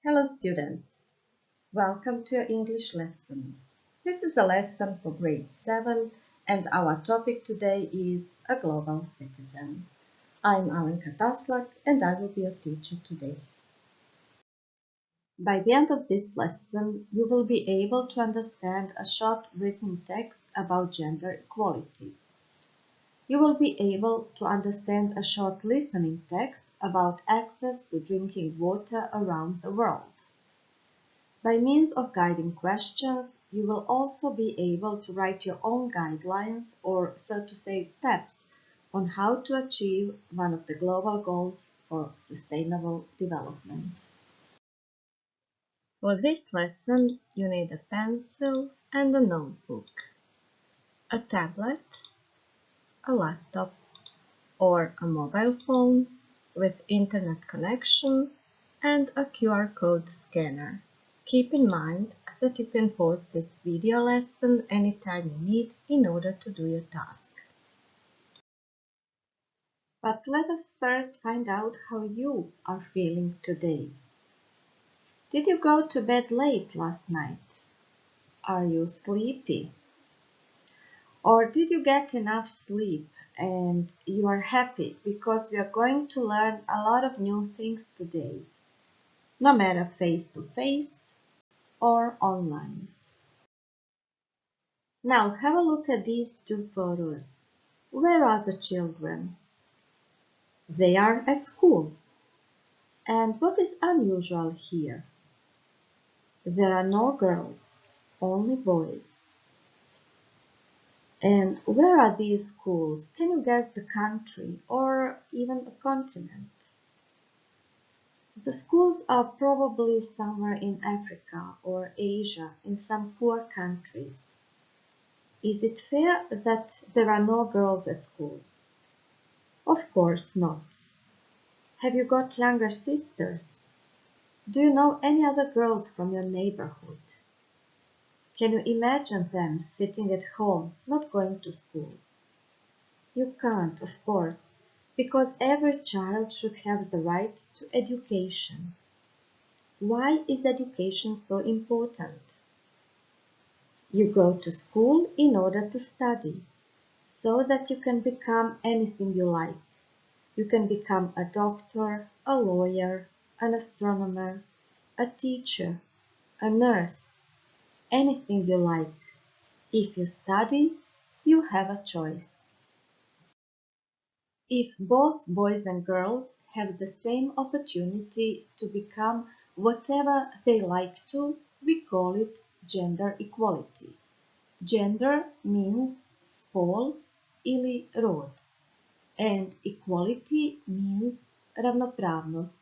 Hello students, welcome to your English lesson. This is a lesson for grade 7 and our topic today is a global citizen. I'm Alenka Taslak and I will be your teacher today. By the end of this lesson, you will be able to understand a short written text about gender equality. You will be able to understand a short listening text about access to drinking water around the world. By means of guiding questions, you will also be able to write your own guidelines or, so to say, steps on how to achieve one of the global goals for sustainable development. For this lesson, you need a pencil and a notebook, a tablet, a laptop, or a mobile phone with internet connection and a QR code scanner. Keep in mind that you can pause this video lesson anytime you need in order to do your task. But let us first find out how you are feeling today. Did you go to bed late last night? Are you sleepy? Or did you get enough sleep and you are happy because we are going to learn a lot of new things today, no matter face to face or online. Now have a look at these two photos. Where are the children? They are at school. And what is unusual here? There are no girls, only boys. And where are these schools? Can you guess the country or even a continent? The schools are probably somewhere in Africa or Asia, in some poor countries. Is it fair that there are no girls at schools? Of course not. Have you got younger sisters? Do you know any other girls from your neighborhood? Can you imagine them sitting at home, not going to school? You can't, of course, because every child should have the right to education. Why is education so important? You go to school in order to study, so that you can become anything you like. You can become a doctor, a lawyer, an astronomer, a teacher, a nurse, anything you like. If you study, you have a choice. If both boys and girls have the same opportunity to become whatever they like to, we call it gender equality. Gender means spol ili rod, and equality means ravnopravnost.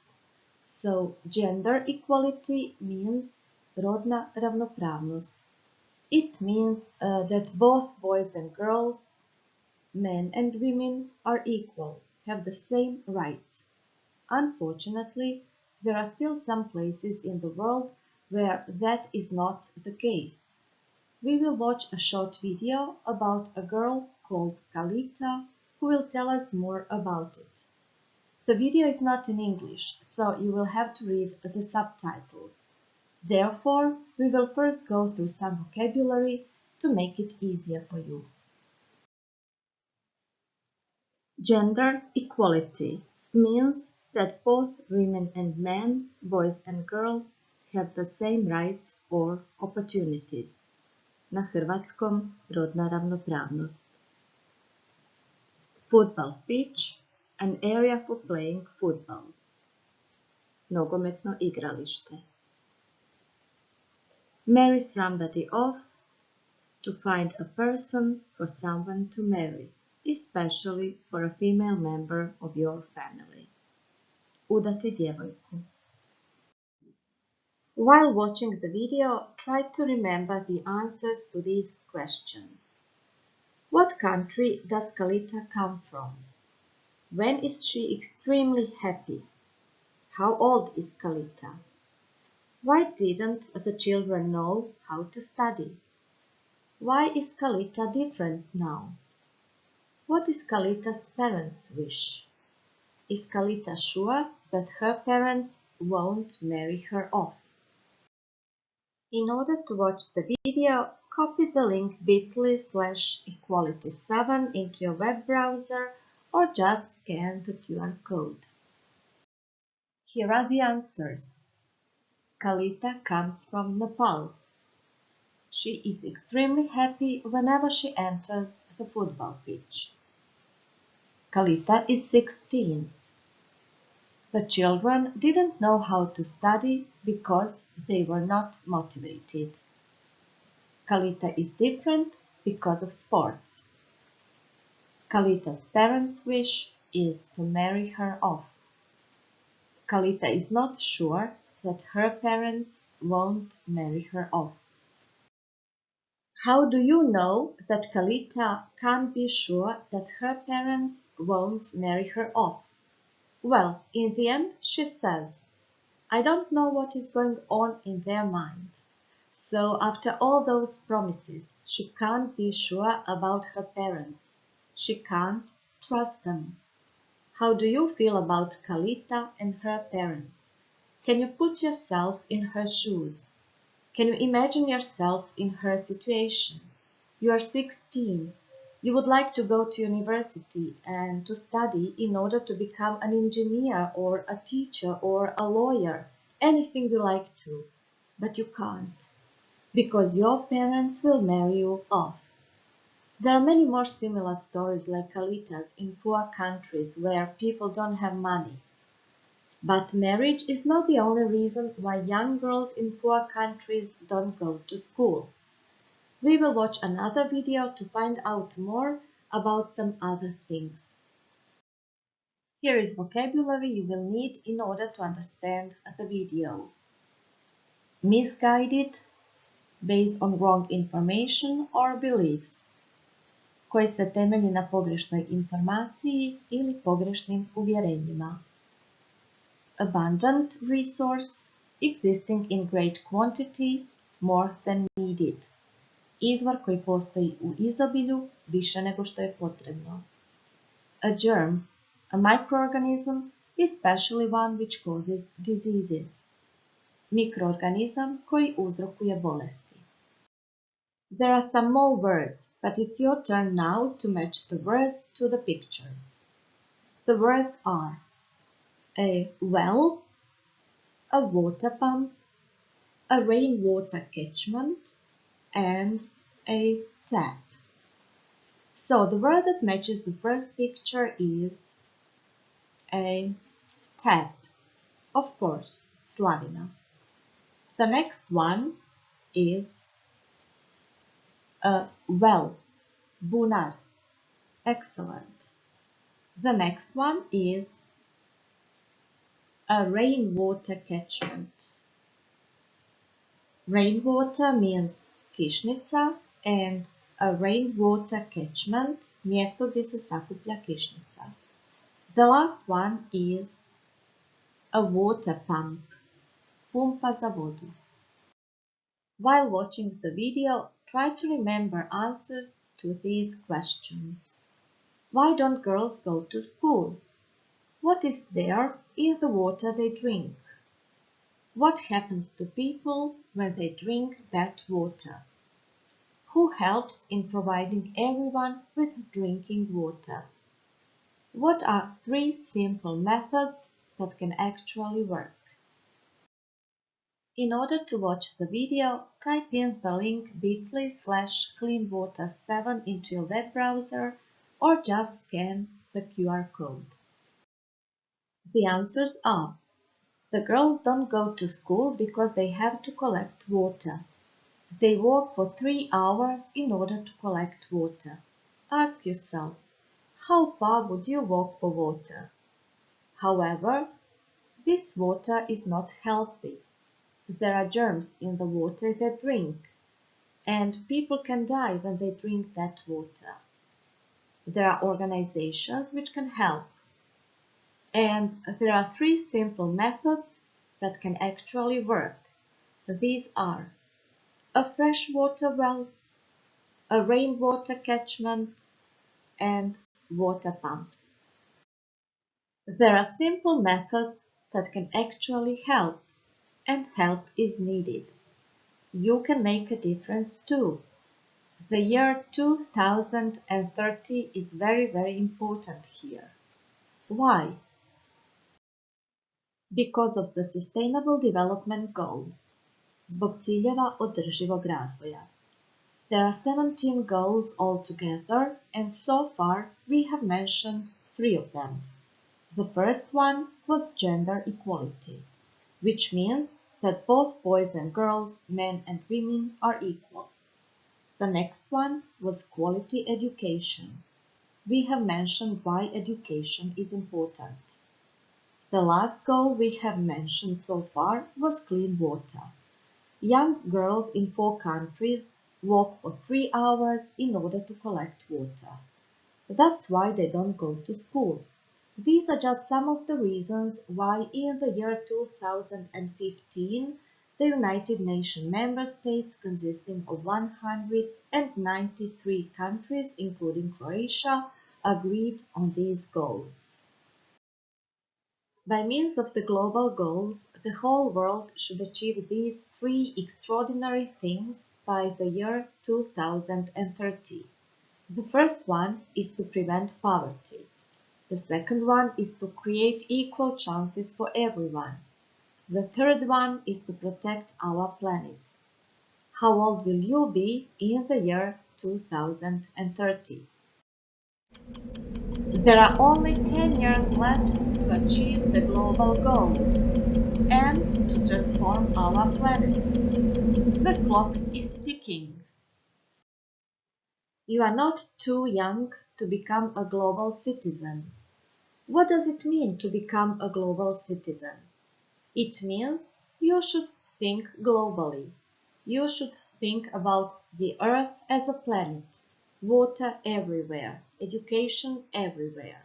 So gender equality means rodna ravnopravnost. It means that both boys and girls, men and women, are equal, have the same rights. Unfortunately, there are still some places in the world where that is not the case. We will watch a short video about a girl called Kalita who will tell us more about it. The video is not in English, so you will have to read the subtitles. Therefore, we will first go through some vocabulary to make it easier for you. Gender equality means that both women and men, boys and girls, have the same rights or opportunities. Na hrvatskom rodna ravnopravnost. Football pitch, an area for playing football. Nogometno igralište. Marry somebody off, to find a person for someone to marry, especially for a female member of your family. Udati djevojku. While watching the video, try to remember the answers to these questions. What country does Kalita come from? When is she extremely happy? How old is Kalita? Why didn't the children know how to study? Why is Kalita different now? What is Kalita's parents' wish? Is Kalita sure that her parents won't marry her off. In order to watch the video, copy the link bit.ly/equality7 into your web browser or just scan the QR code. Here are the answers. Kalita comes from Nepal. She is extremely happy whenever she enters the football pitch. Kalita is 16. The children didn't know how to study because they were not motivated. Kalita is different because of sports. Kalita's parents' wish is to marry her off. Kalita is not sure that her parents won't marry her off. How do you know that Kalita can't be sure that her parents won't marry her off? Well, in the end, she says, I don't know what is going on in their mind. So after all those promises, she can't be sure about her parents. She can't trust them. How do you feel about Kalita and her parents? Can you put yourself in her shoes? Can you imagine yourself in her situation? You are 16. You would like to go to university and to study in order to become an engineer or a teacher or a lawyer, anything you like to, but you can't, because your parents will marry you off. There are many more similar stories like Kalita's in poor countries where people don't have money. But marriage is not the only reason why young girls in poor countries don't go to school. We will watch another video to find out more about some other things. Here is vocabulary you will need in order to understand the video. Misguided, based on wrong information or beliefs, koji se temelji na pogrešnoj informaciji ili pogrešnim uvjerenjima. Abundant resource, existing in great quantity, more than needed. Izvor koji postoji u izobilju više nego što je potrebno. A germ, a microorganism, especially one which causes diseases. Mikroorganizam koji uzrokuje bolesti. There are some more words, but it's your turn now to match the words to the pictures. The words are a well, a water pump, a rainwater catchment, and a tap. So the word that matches the first picture is a tap. Of course, Slavina. The next one is a well, bunar. Excellent. The next one is a rainwater catchment. Rainwater means kišnica and a rainwater catchment, mjesto gdje se sakuplja kišnica. The last one is a water pump, pumpa za vodu. While watching the video, try to remember answers to these questions. Why don't girls go to school? What is there in the water they drink? What happens to people when they drink bad water? Who helps in providing everyone with drinking water? What are 3 simple methods that can actually work? In order to watch the video, type in the link bit.ly/cleanwater7 into your web browser or just scan the QR code. The answers are: the girls don't go to school because they have to collect water. They walk for 3 hours in order to collect water. Ask yourself, how far would you walk for water? However, this water is not healthy. There are germs in the water they drink, and people can die when they drink that water. There are organizations which can help, and there are 3 simple methods that can actually work. These are a freshwater well, a rainwater catchment, and water pumps. There are simple methods that can actually help, and help is needed. You can make a difference too. The year 2030 is very, very important here. Why? Because of the Sustainable Development Goals, zbog ciljeva održivog razvoja. There are 17 goals altogether, and so far we have mentioned 3 of them. The first one was gender equality, which means that both boys and girls, men and women are equal. The next one was quality education. We have mentioned why education is important. The last goal we have mentioned so far was clean water. Young girls in 4 countries walk for 3 hours in order to collect water. That's why they don't go to school. These are just some of the reasons why in the year 2015 the United Nations member states consisting of 193 countries including Croatia agreed on these goals. By means of the global goals, the whole world should achieve these 3 extraordinary things by the year 2030. The first one is to prevent poverty. The second one is to create equal chances for everyone. The third one is to protect our planet. How old will you be in the year 2030? There are only 10 years left to achieve the global goals and to transform our planet. The clock is ticking. You are not too young to become a global citizen. What does it mean to become a global citizen? It means you should think globally. You should think about the Earth as a planet, water everywhere, education everywhere.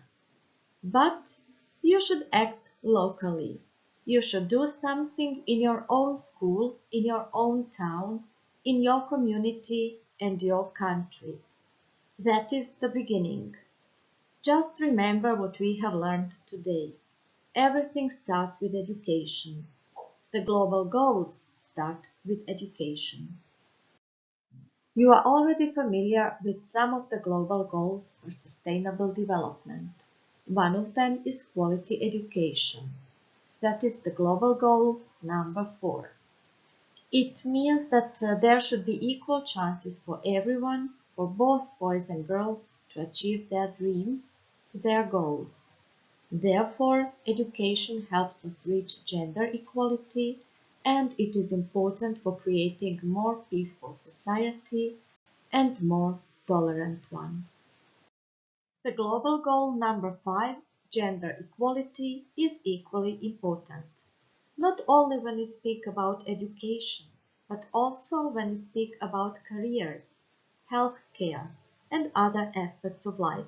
But you should act locally. You should do something in your own school, in your own town, in your community and your country. That is the beginning. Just remember what we have learned today. Everything starts with education. The global goals start with education. You are already familiar with some of the global goals for sustainable development. One of them is quality education. That is the global goal number 4. It means that there should be equal chances for everyone, for both boys and girls, to achieve their dreams, their goals. Therefore, education helps us reach gender equality, and it is important for creating a more peaceful society and more tolerant one. The global goal number 5, gender equality, is equally important. Not only when we speak about education, but also when we speak about careers, health care, and other aspects of life.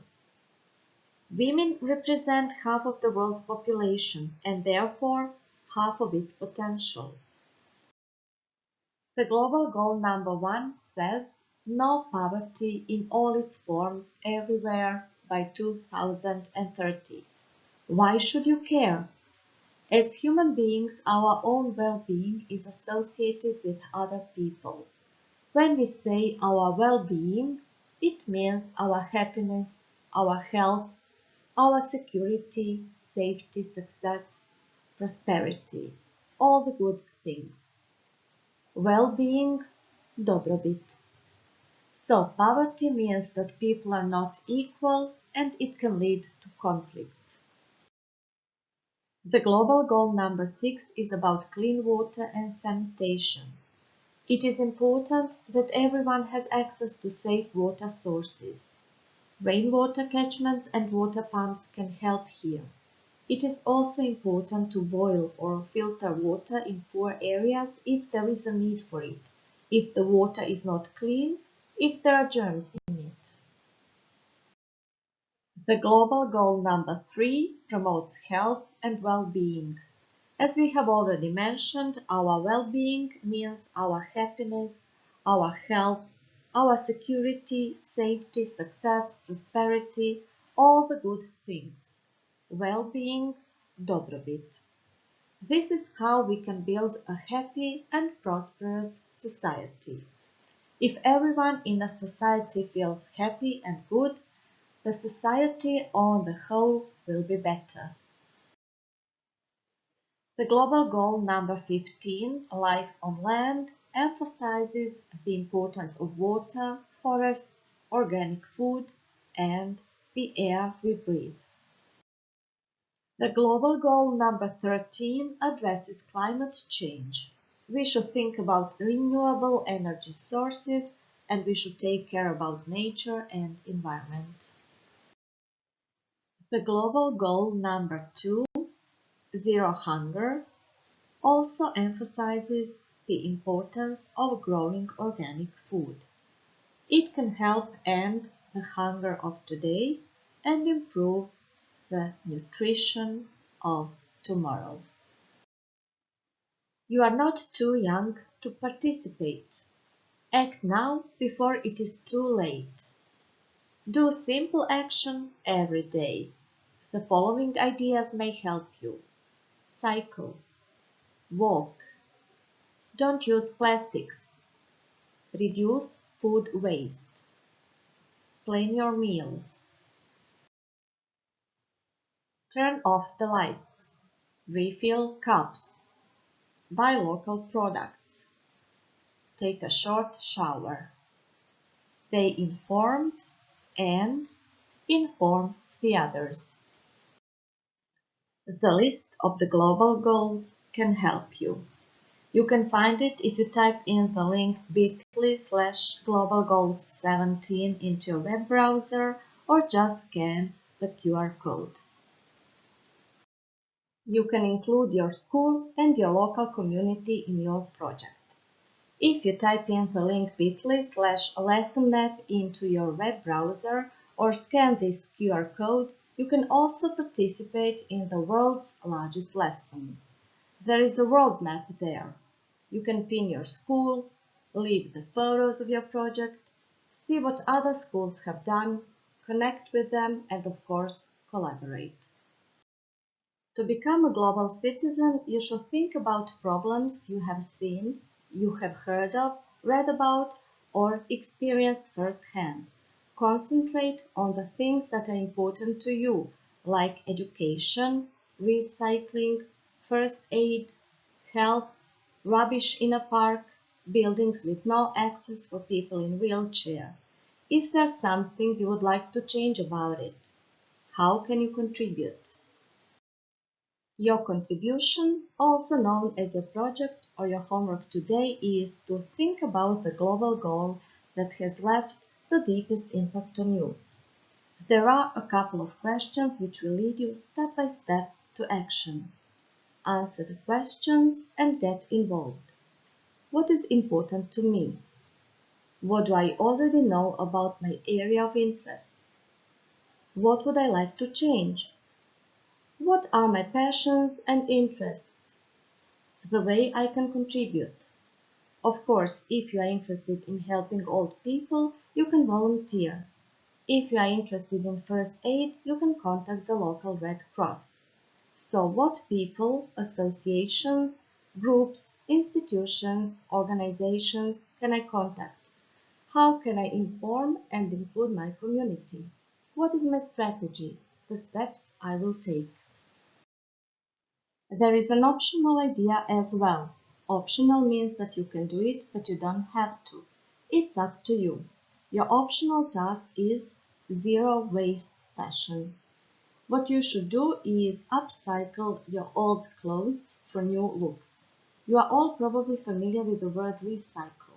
Women represent half of the world's population and therefore half of its potential. The global goal number 1 says no poverty in all its forms everywhere by 2030. Why should you care? As human beings, our own well-being is associated with other people. When we say our well-being, it means our happiness, our health, our security, safety, success, prosperity, all the good things. Well-being, dobrobit. So poverty means that people are not equal and it can lead to conflicts. The global goal number 6 is about clean water and sanitation. It is important that everyone has access to safe water sources. Rainwater catchments and water pumps can help here. It is also important to boil or filter water in poor areas if there is a need for it, if the water is not clean, if there are germs in it. The global goal number 3 promotes health and well-being. As we have already mentioned, our well-being means our happiness, our health, our security, safety, success, prosperity, all the good things. Well-being, dobrobit. This is how we can build a happy and prosperous society. If everyone in a society feels happy and good, the society on the whole will be better. The global goal number 15, Life on Land, emphasizes the importance of water, forests, organic food, and the air we breathe. The global goal number 13 addresses climate change. We should think about renewable energy sources and we should take care about nature and environment. The global goal number 2, Zero Hunger, also emphasizes the importance of growing organic food. It can help end the hunger of today and improve the nutrition of tomorrow. You are not too young to participate. Act now before it is too late. Do simple action every day. The following ideas may help you. Cycle. Walk. Don't use plastics. Reduce food waste. Plan your meals. Turn off the lights. Refill cups. Buy local products. Take a short shower. Stay informed and inform the others. The list of the global goals can help you. You can find it if you type in the link bit.ly/globalgoals17 into your web browser or just scan the QR code. You can include your school and your local community in your project. If you type in the link bit.ly/lessonmap into your web browser or scan this QR code, you can also participate in the world's largest lesson. There is a world map there. You can pin your school, leave the photos of your project, see what other schools have done, connect with them, and of course, collaborate. To become a global citizen, you should think about problems you have seen, you have heard of, read about, or experienced firsthand. Concentrate on the things that are important to you, like education, recycling, first aid, health, rubbish in a park, buildings with no access for people in wheelchair. Is there something you would like to change about it? How can you contribute? Your contribution, also known as your project or your homework today, is to think about the global goal that has left the deepest impact on you. There are a couple of questions which will lead you step by step to action. Answer the questions and get involved. What is important to me? What do I already know about my area of interest? What would I like to change? What are my passions and interests? The way I can contribute. Of course, if you are interested in helping old people, you can volunteer. If you are interested in first aid, you can contact the local Red Cross. So what people, associations, groups, institutions, organizations can I contact? How can I inform and include my community? What is my strategy? The steps I will take. There is an optional idea as well. Optional means that you can do it, but you don't have to. It's up to you. Your optional task is zero waste fashion. What you should do is upcycle your old clothes for new looks. You are all probably familiar with the word recycle.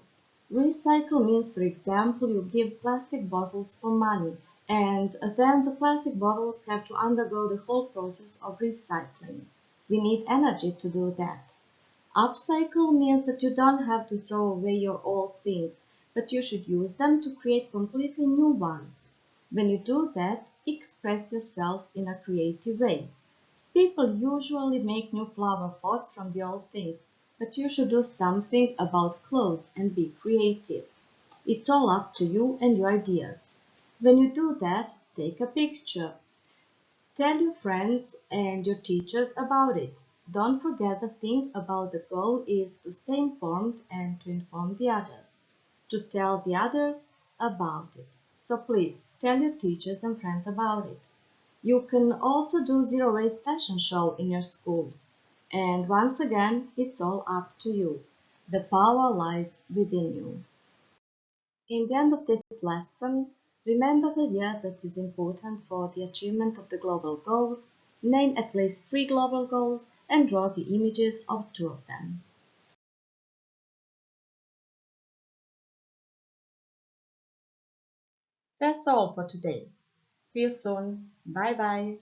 Recycle means, for example, you give plastic bottles for money, and then the plastic bottles have to undergo the whole process of recycling. We need energy to do that. Upcycle means that you don't have to throw away your old things, but you should use them to create completely new ones. When you do that, express yourself in a creative way. People usually make new flower pots from the old things, but you should do something about clothes and be creative. It's all up to you and your ideas. When you do that, take a picture. Tell your friends and your teachers about it. Don't forget the thing about the goal is to stay informed and to inform the others, to tell the others about it. So please tell your teachers and friends about it. You can also do zero waste fashion show in your school. And once again, it's all up to you. The power lies within you. In the end of this lesson, remember the year that is important for the achievement of the global goals, name at least 3 global goals, and draw the images of 2 of them. That's all for today. See you soon. Bye bye.